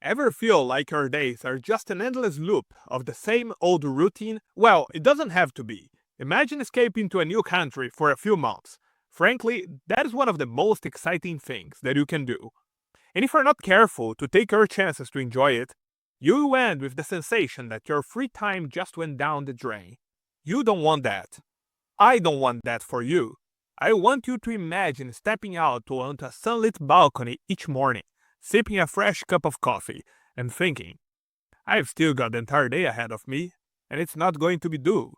Ever feel like your days are just an endless loop of the same old routine? Well, it doesn't have to be. Imagine escaping to a new country for a few months. Frankly, that is one of the most exciting things that you can do. And if you're not careful to take your chances to enjoy it, you will end with the sensation that your free time just went down the drain. You don't want that. I don't want that for you. I want you to imagine stepping out onto a sunlit balcony each morning, sipping a fresh cup of coffee, and thinking, I've still got the entire day ahead of me, and it's not going to be due.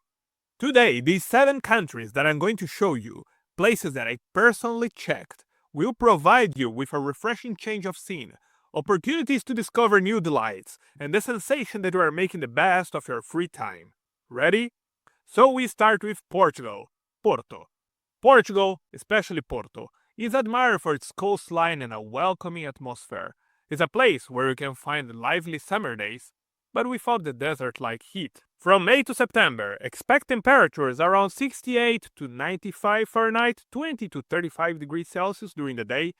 Today, these 7 countries that I'm going to show you, places that I personally checked, will provide you with a refreshing change of scene, opportunities to discover new delights, and the sensation that you are making the best of your free time. Ready? So we start with Portugal, Porto. Portugal, especially Porto, is admired for its coastline and a welcoming atmosphere. It's a place where you can find lively summer days, but without the desert-like heat. From May to September, expect temperatures around 68 to 95 Fahrenheit, 20 to 35 degrees Celsius during the day,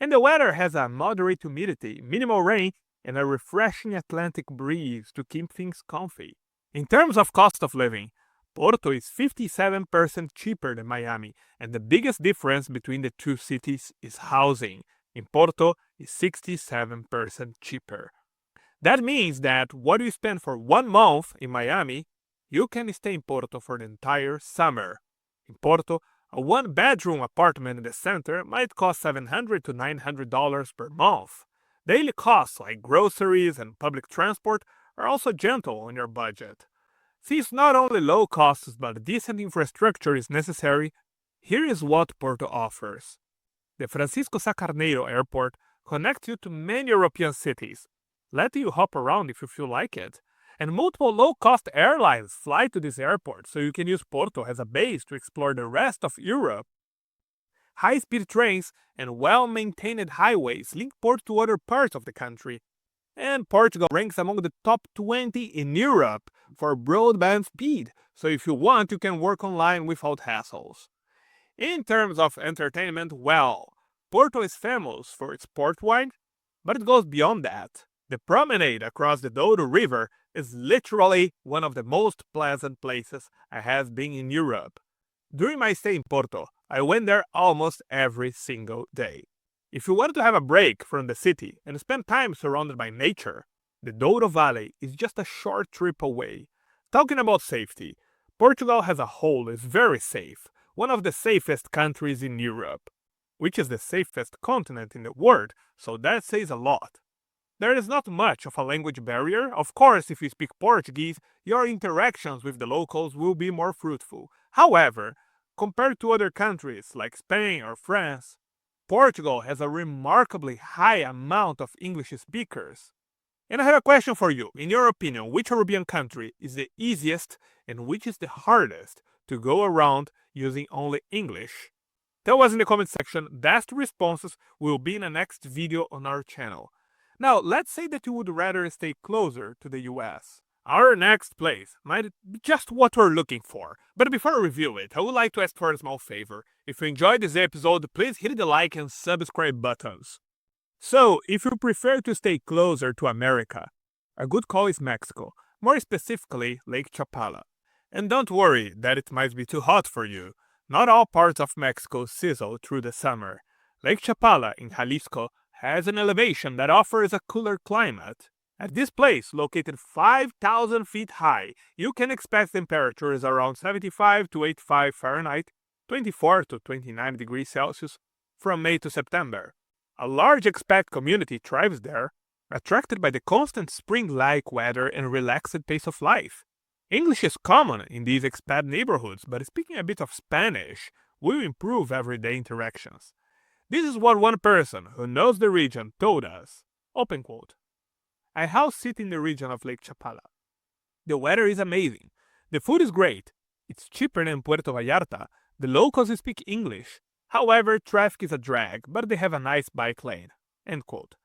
and the weather has a moderate humidity, minimal rain, and a refreshing Atlantic breeze to keep things comfy. In terms of cost of living, Porto is 57% cheaper than Miami, and the biggest difference between the two cities is housing. In Porto, it's 67% cheaper. That means that what you spend for 1 month in Miami, you can stay in Porto for the entire summer. In Porto, a 1-bedroom apartment in the center might cost $700 to $900 per month. Daily costs like groceries and public transport are also gentle on your budget. Since not only low costs but decent infrastructure is necessary, here is what Porto offers. The Francisco Sá Carneiro Airport connects you to many European cities, letting you hop around if you feel like it. And multiple low-cost airlines fly to this airport, so you can use Porto as a base to explore the rest of Europe. High-speed trains and well-maintained highways link Porto to other parts of the country. And Portugal ranks among the top 20 in Europe for broadband speed, so if you want, you can work online without hassles. In terms of entertainment, well, Porto is famous for its port wine, but it goes beyond that. The promenade across the Douro River is literally one of the most pleasant places I have been in Europe. During my stay in Porto, I went there almost every single day. If you want to have a break from the city and spend time surrounded by nature, the Douro Valley is just a short trip away. Talking about safety, Portugal as a whole is very safe, one of the safest countries in Europe, which is the safest continent in the world, so that says a lot. There is not much of a language barrier. Of course, if you speak Portuguese, your interactions with the locals will be more fruitful. However, compared to other countries like Spain or France, Portugal has a remarkably high amount of English speakers. And I have a question for you. In your opinion, which European country is the easiest and which is the hardest to go around using only English? Tell us in the comment section. Best responses will be in the next video on our channel. Now, let's say that you would rather stay closer to the US. Our next place might be just what we're looking for. But before I review it, I would like to ask for a small favor. If you enjoyed this episode, please hit the like and subscribe buttons. So, if you prefer to stay closer to America, a good call is Mexico, more specifically Lake Chapala. And don't worry that it might be too hot for you. Not all parts of Mexico sizzle through the summer. Lake Chapala in Jalisco has an elevation that offers a cooler climate. At this place, located 5,000 feet high, you can expect temperatures around 75 to 85 Fahrenheit, 24 to 29 degrees Celsius, from May to September. A large expat community thrives there, attracted by the constant spring-like weather and relaxed pace of life. English is common in these expat neighborhoods, but speaking a bit of Spanish will improve everyday interactions. This is what one person who knows the region told us. Open quote. I house sit in the region of Lake Chapala. The weather is amazing. The food is great. It's cheaper than Puerto Vallarta. The locals speak English. However, traffic is a drag, but they have a nice bike lane. End quote.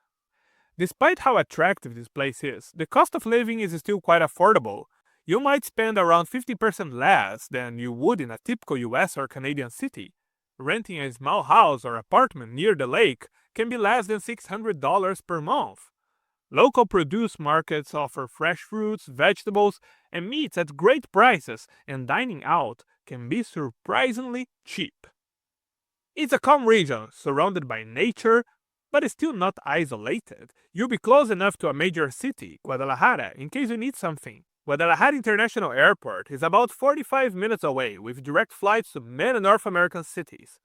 Despite how attractive this place is, the cost of living is still quite affordable. You might spend around 50% less than you would in a typical US or Canadian city. Renting a small house or apartment near the lake can be less than $600 per month. Local produce markets offer fresh fruits, vegetables, and meats at great prices, and dining out can be surprisingly cheap. It's a calm region surrounded by nature, but it's still not isolated. You'll be close enough to a major city, Guadalajara, in case you need something. Guadalajara International Airport is about 45 minutes away with direct flights to many North American cities.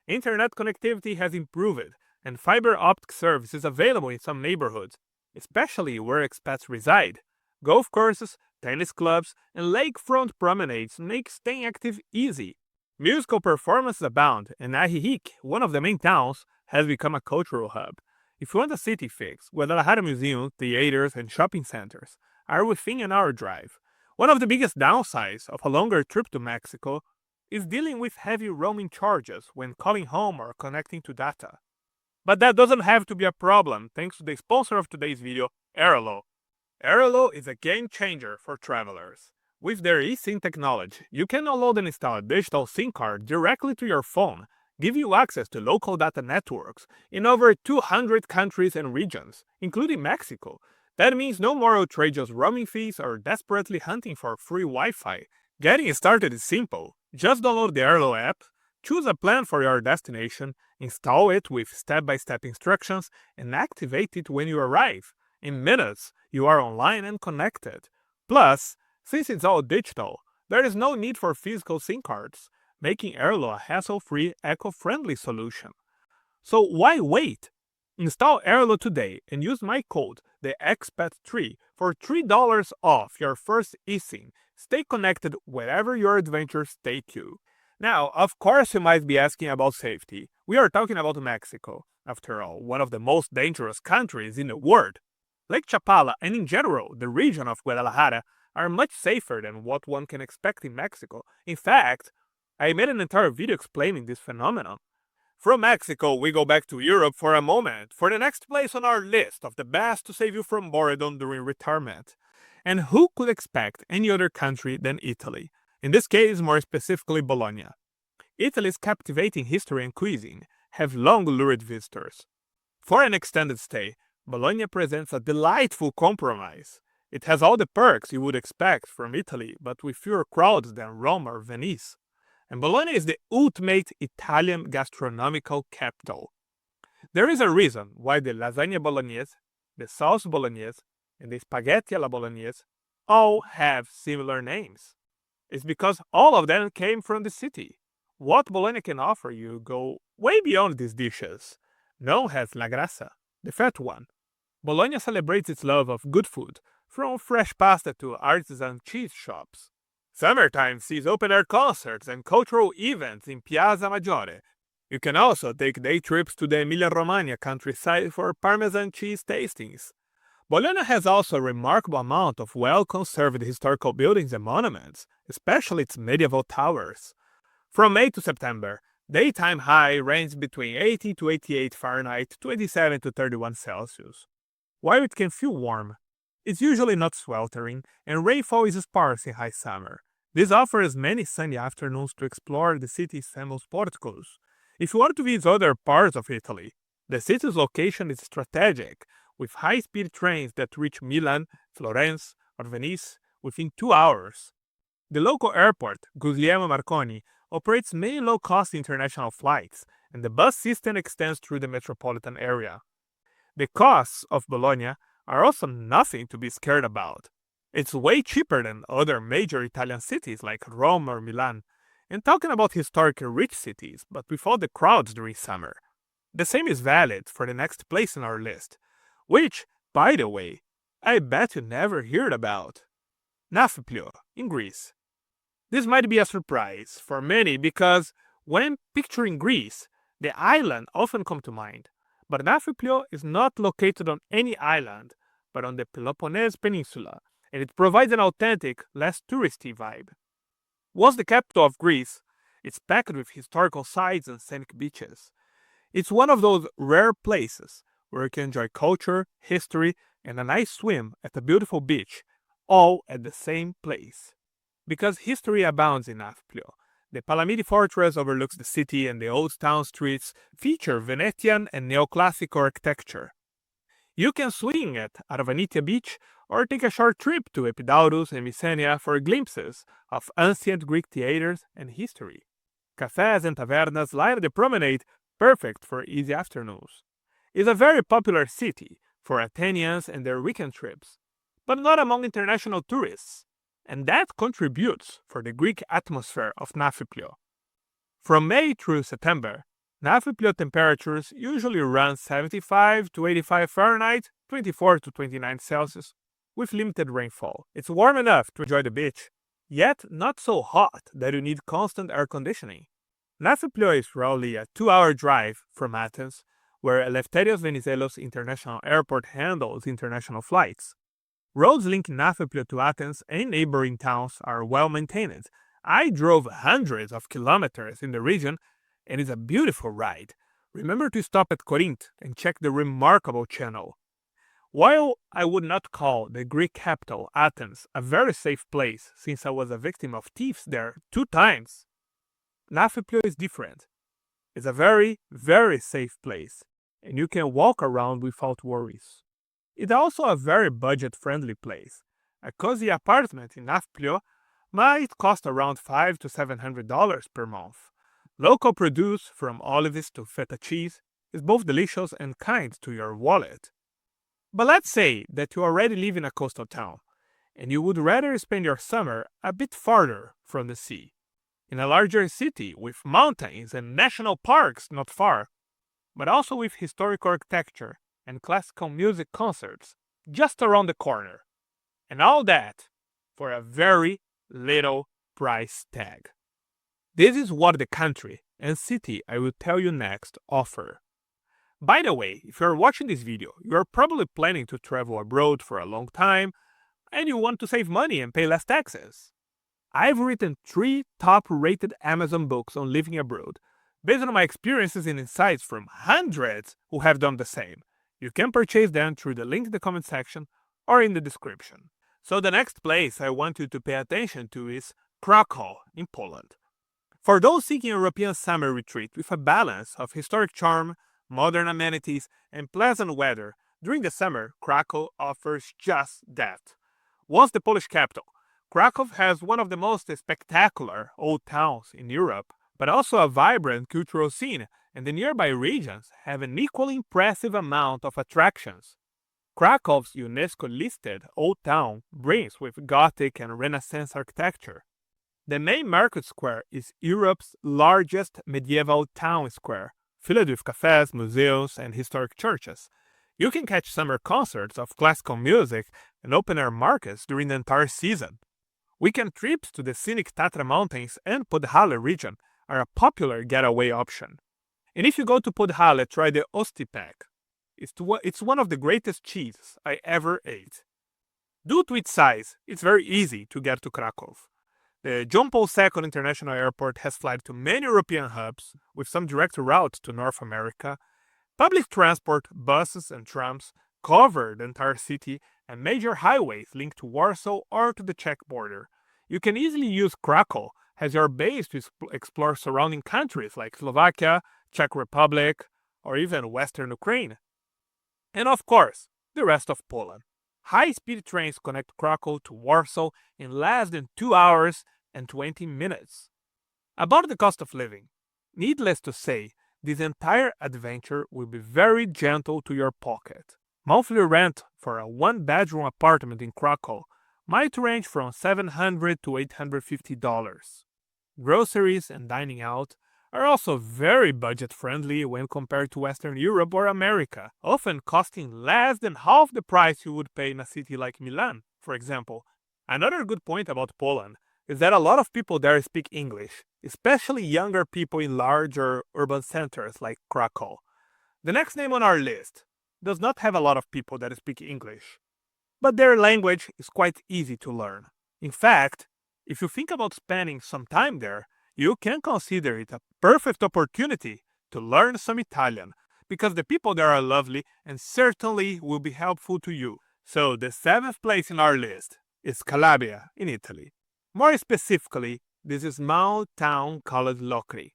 Internet connectivity has improved, and fiber optic service is available in some neighborhoods, especially where expats reside. Golf courses, tennis clubs, and lakefront promenades make staying active easy. Musical performances abound, and Ajijic, one of the main towns, has become a cultural hub. If you want a city fix, Guadalajara museums, theaters, and shopping centers are within an hour drive. One of the biggest downsides of a longer trip to Mexico is dealing with heavy roaming charges when calling home or connecting to data. But that doesn't have to be a problem thanks to the sponsor of today's video, Airalo. Airalo is a game changer for travelers. With their eSIM technology, you can download and install a digital SIM card directly to your phone, give you access to local data networks in over 200 countries and regions, including Mexico. That means no more outrageous roaming fees or desperately hunting for free Wi-Fi. Getting started is simple. Just download the Airalo app, choose a plan for your destination, install it with step-by-step instructions, and activate it when you arrive. In minutes, you are online and connected. Plus, since it's all digital, there is no need for physical SIM cards, making Airalo a hassle-free, eco-friendly solution. So why wait? Install Airalo today and use my code, the Expat3, for $3 off your first eSIM. Stay connected wherever your adventures take you. Now, of course you might be asking about safety. We are talking about Mexico, after all, one of the most dangerous countries in the world. Lake Chapala and in general, the region of Guadalajara, are much safer than what one can expect in Mexico. In fact, I made an entire video explaining this phenomenon. From Mexico, we go back to Europe for a moment for the next place on our list of the best to save you from boredom during retirement. And who could expect any other country than Italy? In this case, more specifically Bologna. Italy's captivating history and cuisine have long lured visitors. For an extended stay, Bologna presents a delightful compromise. It has all the perks you would expect from Italy, but with fewer crowds than Rome or Venice. And Bologna is the ultimate Italian gastronomical capital. There is a reason why the lasagna bolognese, the sauce bolognese, and the spaghetti alla bolognese all have similar names. It's because all of them came from the city. What Bologna can offer you go way beyond these dishes. Known as la grassa, the fat one. Bologna celebrates its love of good food, from fresh pasta to artisan cheese shops. Summertime sees open-air concerts and cultural events in Piazza Maggiore. You can also take day trips to the Emilia-Romagna countryside for Parmesan cheese tastings. Bologna has also a remarkable amount of well-conserved historical buildings and monuments, especially its medieval towers. From May to September, daytime high ranges between 80 to 88 Fahrenheit, 27 to 31 Celsius. While it can feel warm, it's usually not sweltering, and rainfall is sparse in high summer. This offers many sunny afternoons to explore the city's famous porticos. If you want to visit other parts of Italy, the city's location is strategic, with high-speed trains that reach Milan, Florence, or Venice within 2 hours. The local airport, Guglielmo Marconi, operates many low-cost international flights, and the bus system extends through the metropolitan area. The costs of Bologna are also nothing to be scared about. It's way cheaper than other major Italian cities like Rome or Milan, and talking about historically rich cities, but without the crowds during summer. The same is valid for the next place on our list, which, by the way, I bet you never heard about. Nafplio, in Greece. This might be a surprise for many because when picturing Greece, the island often comes to mind. But Nafplio is not located on any island, but on the Peloponnese Peninsula, and it provides an authentic, less touristy vibe. Once the capital of Greece, it's packed with historical sites and scenic beaches. It's one of those rare places where you can enjoy culture, history, and a nice swim at a beautiful beach, all at the same place. Because history abounds in Nafplio, the Palamidi fortress overlooks the city, and the old town streets feature Venetian and neoclassic architecture. You can swing at Arvanitia Beach or take a short trip to Epidaurus and Mycenae for glimpses of ancient Greek theaters and history. Cafes and tavernas line the promenade, perfect for easy afternoons. It's a very popular city for Athenians and their weekend trips, but not among international tourists, and that contributes for the Greek atmosphere of Nafplio. From May through September, Nafplio temperatures usually run 75 to 85 Fahrenheit, 24 to 29 Celsius, with limited rainfall. It's warm enough to enjoy the beach, yet not so hot that you need constant air conditioning. Nafplio is roughly a 2-hour drive from Athens, where Eleftherios Venizelos International Airport handles international flights. Roads linking Nafplio to Athens and neighboring towns are well maintained. I drove hundreds of kilometers in the region, and it's a beautiful ride. Remember to stop at Corinth and check the remarkable channel. While I would not call the Greek capital, Athens, a very safe place since I was a victim of thieves there 2 times, Nafplio is different. It's a very, very safe place, and you can walk around without worries. It's also a very budget-friendly place. A cozy apartment in Nafplio might cost around $500 to $700 per month. Local produce, from olives to feta cheese, is both delicious and kind to your wallet. But let's say that you already live in a coastal town, and you would rather spend your summer a bit farther from the sea, in a larger city with mountains and national parks not far, but also with historic architecture and classical music concerts just around the corner. And all that for a very little price tag. This is what the country and city I will tell you next offer. By the way, if you're watching this video, you're probably planning to travel abroad for a long time and you want to save money and pay less taxes. I've written 3 top-rated Amazon books on living abroad, based on my experiences and insights from hundreds who have done the same. You can purchase them through the link in the comment section or in the description. So the next place I want you to pay attention to is Kraków in Poland. For those seeking a European summer retreat with a balance of historic charm, modern amenities, and pleasant weather, during the summer, Kraków offers just that. Once the Polish capital, Kraków has one of the most spectacular old towns in Europe, but also a vibrant cultural scene, and the nearby regions have an equally impressive amount of attractions. Krakow's UNESCO-listed Old Town brings with Gothic and Renaissance architecture. The main market square is Europe's largest medieval town square, filled with cafes, museums, and historic churches. You can catch summer concerts of classical music and open-air markets during the entire season. Weekend trips to the scenic Tatra Mountains and Podhale region are a popular getaway option. And if you go to Podhale, try the Ostipek. It's one of the greatest cheeses I ever ate. Due to its size, it's very easy to get to Kraków. The John Paul II International Airport has flights to many European hubs, with some direct routes to North America. Public transport, buses and trams cover the entire city, and major highways link to Warsaw or to the Czech border. You can easily use Kraków as your base to explore surrounding countries like Slovakia, Czech Republic, or even Western Ukraine. And of course, the rest of Poland. High-speed trains connect Kraków to Warsaw in less than 2 hours and 20 minutes. About the cost of living, needless to say, this entire adventure will be very gentle to your pocket. Monthly rent for a 1-bedroom apartment in Kraków might range from $700 to $850. Groceries and dining out are also very budget-friendly when compared to Western Europe or America, often costing less than half the price you would pay in a city like Milan, for example. Another good point about Poland is that a lot of people there speak English, especially younger people in larger urban centers like Kraków. The next name on our list does not have a lot of people that speak English, but their language is quite easy to learn. In fact, if you think about spending some time there, you can consider it a perfect opportunity to learn some Italian, because the people there are lovely and certainly will be helpful to you. So the 7th place in our list is Calabria in Italy. More specifically, this is a small town called Locri.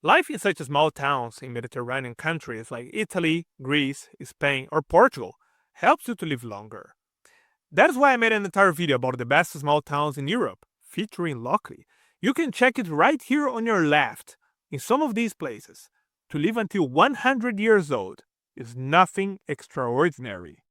Life in such small towns in Mediterranean countries like Italy, Greece, Spain, or Portugal helps you to live longer. That's why I made an entire video about the best small towns in Europe, featuring Locri. You can check it right here on your left. In some of these places, to live until 100 years old is nothing extraordinary.